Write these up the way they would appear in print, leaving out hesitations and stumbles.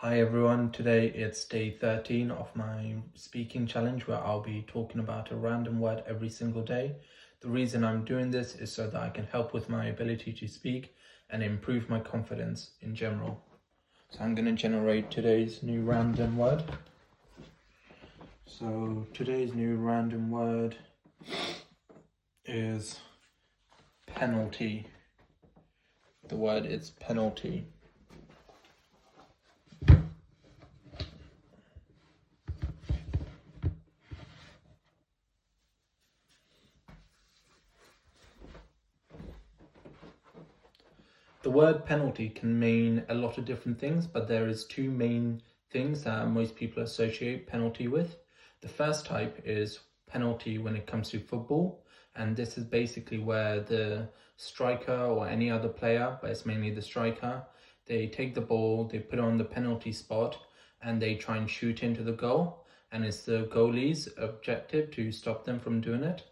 Hi everyone, today it's day 13 of my speaking challenge where I'll be talking about a random word every single day. The reason I'm doing this is so that I can help with my ability to speak and improve my confidence in general. So I'm going to generate today's new random word. So today's new random word is penalty. The word is penalty. The word penalty can mean a lot of different things, but there is two main things that most people associate penalty with. The first type is penalty when it comes to football, and this is basically where the striker or any other player, but it's mainly the striker, they take the ball, they put it on the penalty spot, and they try and shoot into the goal, and it's the goalie's objective to stop them from doing it.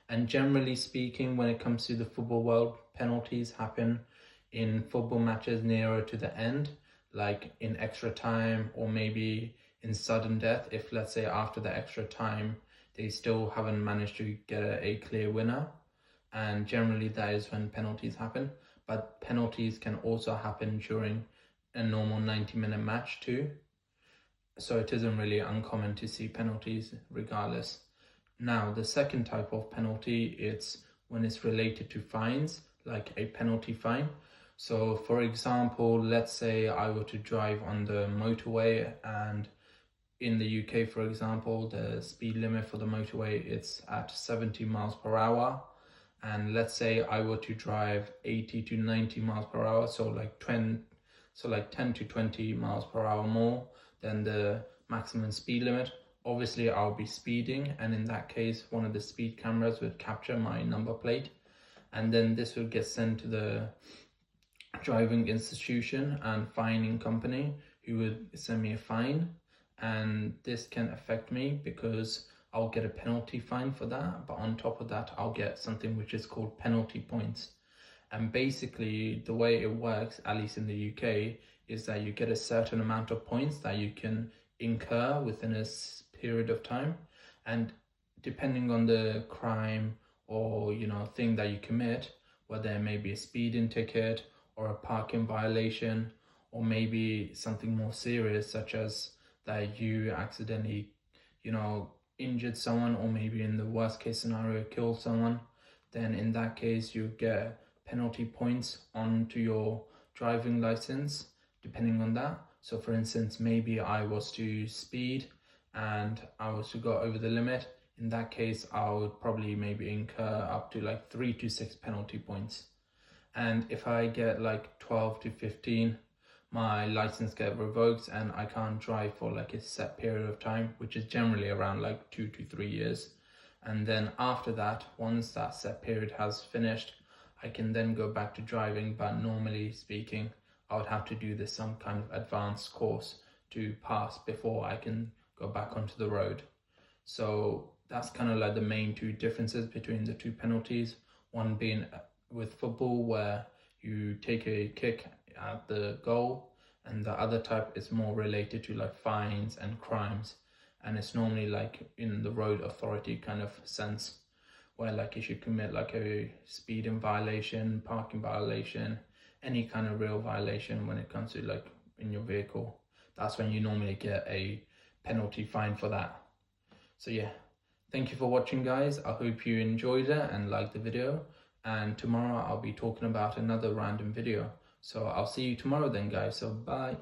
And generally speaking, when it comes to the football world, penalties happen in football matches nearer to the end, like in extra time or maybe in sudden death. If let's say after the extra time, they still haven't managed to get a clear winner. And generally that is when penalties happen. But penalties can also happen during a normal 90-minute match too. So it isn't really uncommon to see penalties regardless. Now, the second type of penalty, it's when it's related to fines, like a penalty fine. So for example, let's say I were to drive on the motorway, and in the UK, for example, the speed limit for the motorway, it's at 70 miles per hour. And let's say I were to drive 80 to 90 miles per hour, so like 10 to 20 miles per hour more than the maximum speed limit. Obviously, I'll be speeding, and in that case, one of the speed cameras would capture my number plate, and then this would get sent to the driving institution and fining company, who would send me a fine. And this can affect me because I'll get a penalty fine for that, but on top of that, I'll get something which is called penalty points. And basically the way it works, at least in the UK, is that you get a certain amount of points that you can incur within a period of time. And depending on the crime or thing that you commit, whether it may be a speeding ticket or a parking violation, or maybe something more serious such as that you accidentally injured someone, or maybe in the worst case scenario killed someone, then in that case you get penalty points onto your driving license depending on that. So for instance, maybe I was to speed and I was to go over the limit. In that case, I would probably maybe incur up to like 3 to 6 penalty points. And if I get like 12 to 15, my license get revoked and I can't drive for like a set period of time, which is generally around like 2 to 3 years. And then after that, once that set period has finished, I can then go back to driving. But normally speaking, I would have to do this some kind of advanced course to pass before I can go back onto the road. So that's kind of like the main two differences between the two penalties. One being with football, where you take a kick at the goal, and the other type is more related to like fines and crimes, and it's normally like in the road authority kind of sense, where like if you commit like a speeding violation, parking violation, any kind of real violation when it comes to like in your vehicle, that's when you normally get a penalty fine for that. So yeah, thank you for watching, guys. I hope you enjoyed it and liked the video, and tomorrow I'll be talking about another random video. So I'll see you tomorrow then, guys. So bye.